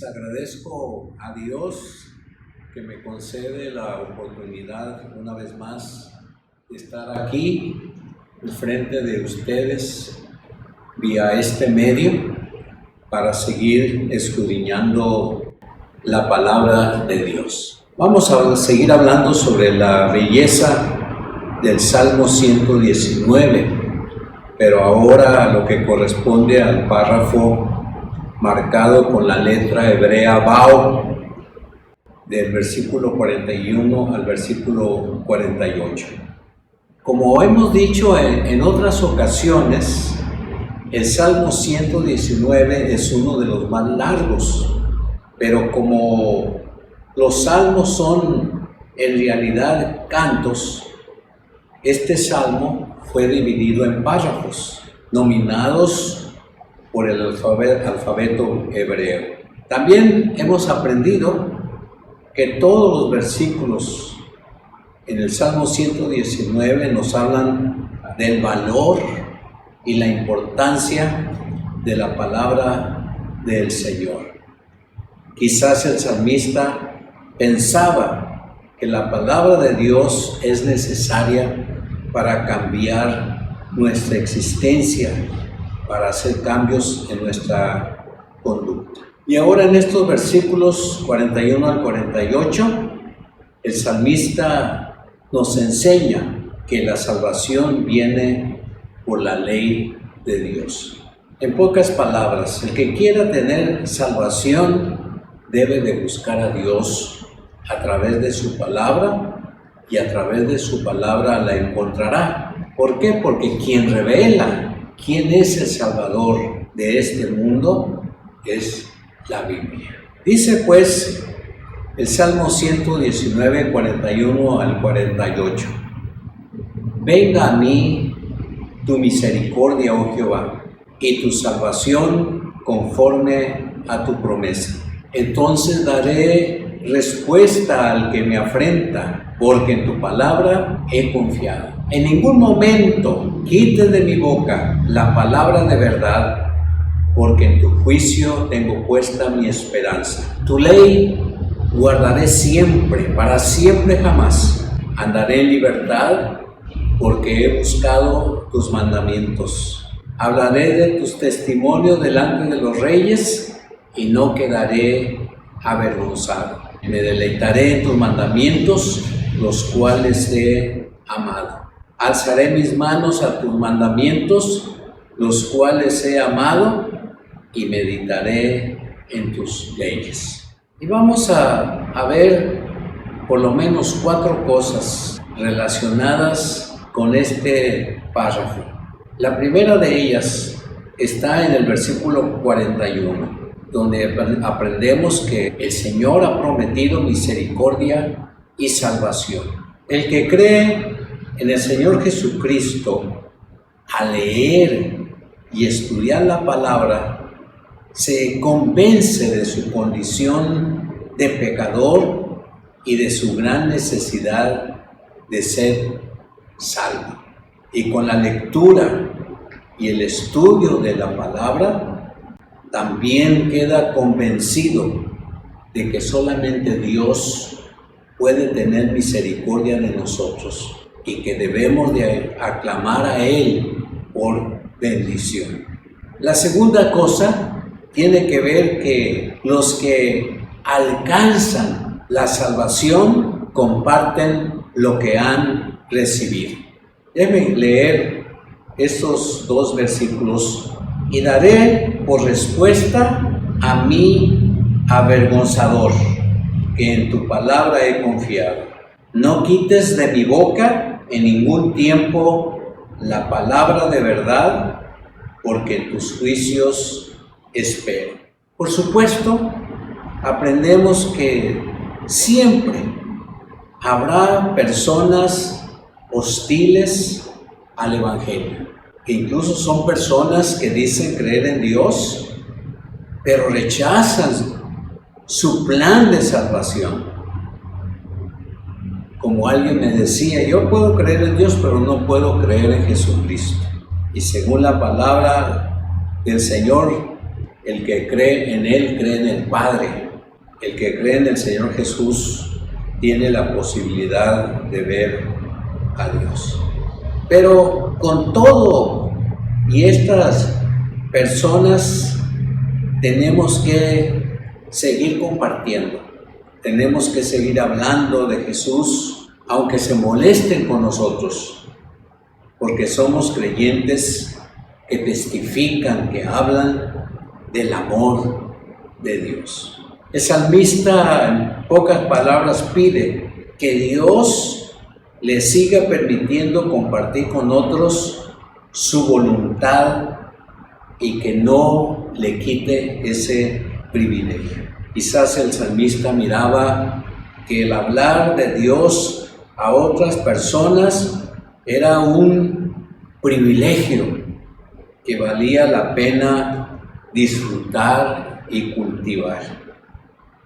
Agradezco a Dios que me concede la oportunidad una vez más de estar aquí enfrente de ustedes vía este medio para seguir escudriñando la palabra de Dios. Vamos a seguir hablando sobre la belleza del Salmo 119, pero ahora lo que corresponde al párrafo marcado con la letra hebrea Vau, del versículo 41 al versículo 48. Como hemos dicho en otras ocasiones, el Salmo 119 es uno de los más largos, pero como los salmos son en realidad cantos, este salmo fue dividido en párrafos, nominados por el alfabeto hebreo. También hemos aprendido que todos los versículos en el Salmo 119 nos hablan del valor y la importancia de la palabra del Señor. Quizás el salmista pensaba que la palabra de Dios es necesaria para cambiar nuestra existencia, para hacer cambios en nuestra conducta. Y ahora en estos versículos 41 al 48, el salmista nos enseña que la salvación viene por la ley de Dios. En pocas palabras, el que quiera tener salvación debe de buscar a Dios a través de su palabra, y a través de su palabra la encontrará. ¿Por qué? Porque quien revela quién es el Salvador de este mundo es la Biblia. Dice pues el Salmo 119, 41 al 48. Venga a mí tu misericordia, oh Jehová, y tu salvación conforme a tu promesa. Entonces daré respuesta al que me afrenta, porque en tu palabra he confiado. En ningún momento quites de mi boca la palabra de verdad, porque en tu juicio tengo puesta mi esperanza. Tu ley guardaré siempre, para siempre jamás. Andaré en libertad, porque he buscado tus mandamientos. Hablaré de tus testimonios delante de los reyes, y no quedaré avergonzado. Me deleitaré en tus mandamientos, los cuales he amado. Alzaré mis manos a tus mandamientos, los cuales he amado, y meditaré en tus leyes. Y vamos a ver por lo menos 4 cosas relacionadas con este párrafo. La primera de ellas está en el versículo 41, donde aprendemos que el Señor ha prometido misericordia y salvación. El que cree en el Señor Jesucristo, al leer y estudiar la palabra, se convence de su condición de pecador y de su gran necesidad de ser salvo. Y con la lectura y el estudio de la palabra, también queda convencido de que solamente Dios puede tener misericordia de nosotros y que debemos de aclamar a Él por bendición. La segunda cosa tiene que ver que los que alcanzan la salvación comparten lo que han recibido. Déjenme leer estos dos versículos. Y daré por respuesta a mi avergonzador, que en tu palabra he confiado. No quites de mi boca en ningún tiempo la palabra de verdad, porque en tus juicios espero. Por supuesto, aprendemos que siempre habrá personas hostiles al Evangelio, que incluso son personas que dicen creer en Dios, pero rechazan su plan de salvación. Como alguien me decía, yo puedo creer en Dios, pero no puedo creer en Jesucristo. Y según la palabra del Señor, el que cree en Él, cree en el Padre. El que cree en el Señor Jesús tiene la posibilidad de ver a Dios. Pero con todo y estas personas tenemos que seguir compartiendo, tenemos que seguir hablando de Jesús, aunque se molesten con nosotros, porque somos creyentes que testifican, que hablan del amor de Dios. El salmista, en pocas palabras, pide que Dios le siga permitiendo compartir con otros su voluntad y que no le quite ese privilegio. Quizás el salmista miraba que el hablar de Dios a otras personas era un privilegio que valía la pena disfrutar y cultivar.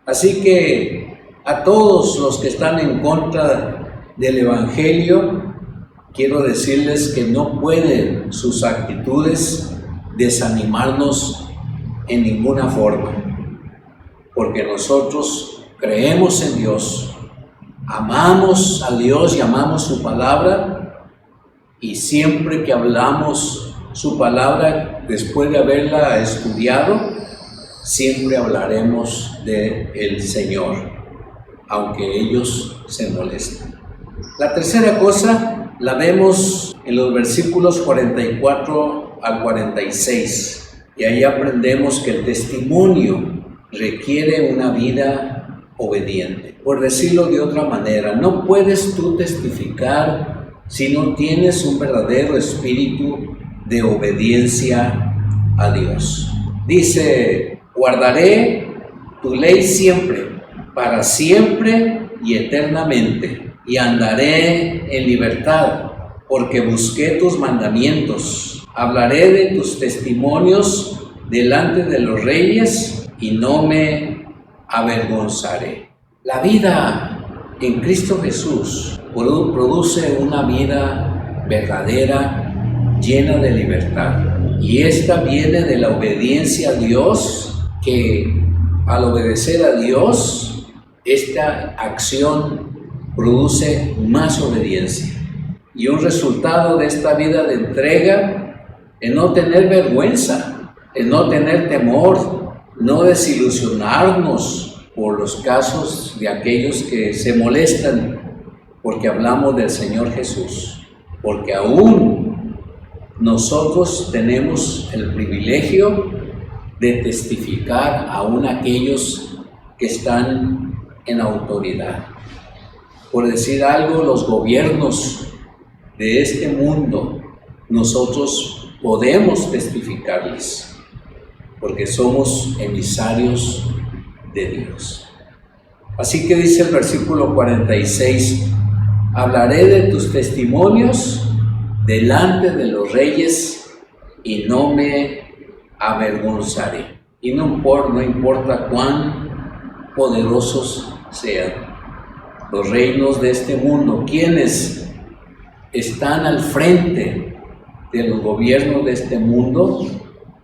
Así que a todos los que están en contra del Evangelio, quiero decirles que no pueden sus actitudes desanimarnos en ninguna forma, porque nosotros creemos en Dios, amamos a Dios y amamos su palabra, y siempre que hablamos su palabra, después de haberla estudiado, siempre hablaremos del Señor, aunque ellos se molesten. La tercera cosa la vemos en los versículos 44 al 46, y ahí aprendemos que el testimonio requiere una vida obediente. Por decirlo de otra manera, no puedes tú testificar si no tienes un verdadero espíritu de obediencia a Dios. Dice: guardaré tu ley siempre, para siempre y eternamente, y andaré en libertad, porque busqué tus mandamientos. Hablaré de tus testimonios delante de los reyes y no me avergonzaré. La vida en Cristo Jesús produce una vida verdadera, llena de libertad. Y esta viene de la obediencia a Dios, que al obedecer a Dios, esta acción produce más obediencia. Y un resultado de esta vida de entrega es no tener vergüenza, es no tener temor, no desilusionarnos por los casos de aquellos que se molestan porque hablamos del Señor Jesús, porque aún nosotros tenemos el privilegio de testificar aún a aquellos que están en autoridad. Por decir algo, los gobiernos de este mundo, nosotros podemos testificarles, porque somos emisarios de Dios. Así que dice el versículo 46, hablaré de tus testimonios delante de los reyes y no me avergonzaré. Y no importa cuán poderosos sean los reinos de este mundo, quienes están al frente de los gobiernos de este mundo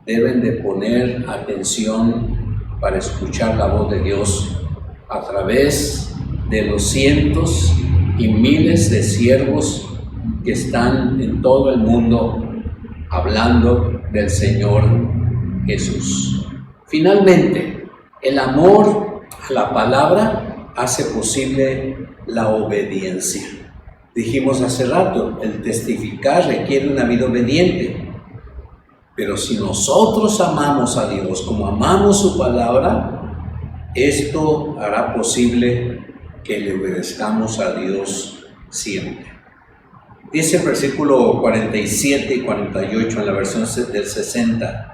deben de poner atención para escuchar la voz de Dios a través de los cientos y miles de siervos que están en todo el mundo hablando del Señor Jesús. Finalmente, el amor a la palabra hace posible la obediencia. Dijimos hace rato, el testificar requiere una vida obediente. Pero si nosotros amamos a Dios como amamos su palabra, esto hará posible que le obedezcamos a Dios siempre. Dice el versículo 47 y 48 en la versión del 60,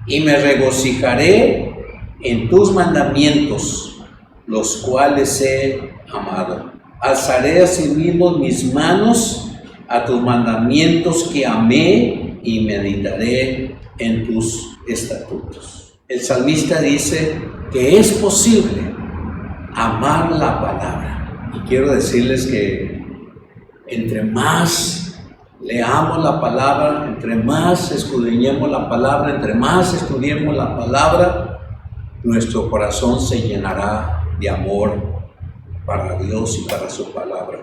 y me regocijaré en tus mandamientos, los cuales he amado. Alzaré asimismo mis manos a tus mandamientos que amé y meditaré en tus estatutos. El salmista dice que es posible amar la palabra. Y quiero decirles que entre más leamos la palabra, entre más escudriñemos la palabra, entre más estudiemos la palabra, nuestro corazón se llenará de amor para Dios y para su palabra.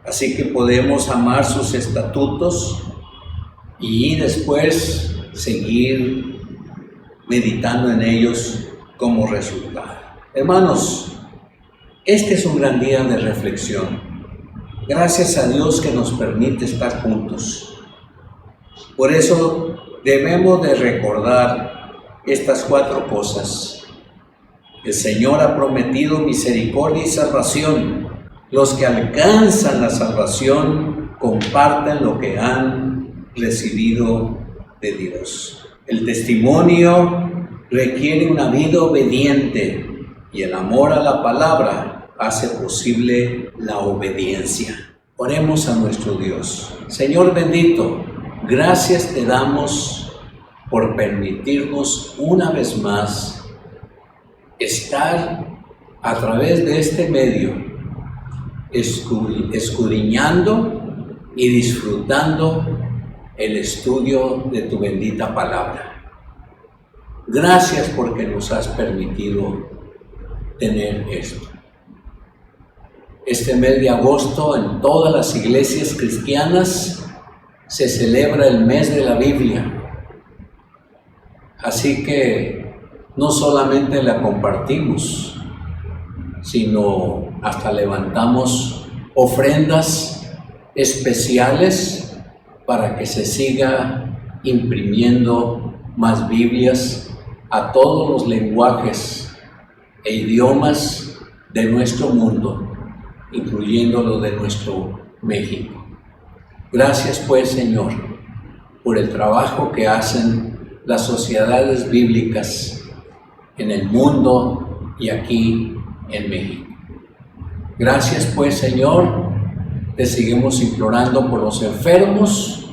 Así que podemos amar sus estatutos y después seguir meditando en ellos como resultado. Hermanos, este es un gran día de reflexión. Gracias a Dios que nos permite estar juntos. Por eso debemos de recordar estas 4 cosas. El Señor ha prometido misericordia y salvación. Los que alcanzan la salvación comparten lo que han recibido de Dios. El testimonio requiere una vida obediente y el amor a la palabra hace posible la obediencia. Oremos a nuestro Dios. Señor bendito, gracias te damos por permitirnos una vez más estar a través de este medio escudriñando y disfrutando el estudio de tu bendita palabra. Gracias porque nos has permitido tener esto. Este mes de agosto en todas las iglesias cristianas se celebra el mes de la Biblia. Así que no solamente la compartimos, sino hasta levantamos ofrendas especiales para que se siga imprimiendo más Biblias a todos los lenguajes e idiomas de nuestro mundo, incluyendo lo de nuestro México. Gracias pues, Señor, por el trabajo que hacen las sociedades bíblicas en el mundo y aquí en México. Gracias pues, Señor, te seguimos implorando por los enfermos,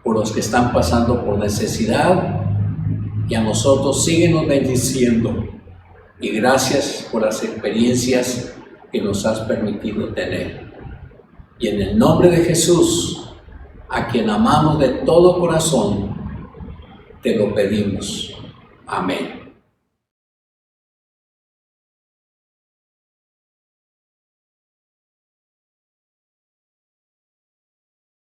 por los que están pasando por necesidad, y a nosotros síguenos bendiciendo. Y gracias por las experiencias que nos has permitido tener. Y en el nombre de Jesús, a quien amamos de todo corazón, te lo pedimos. Amén.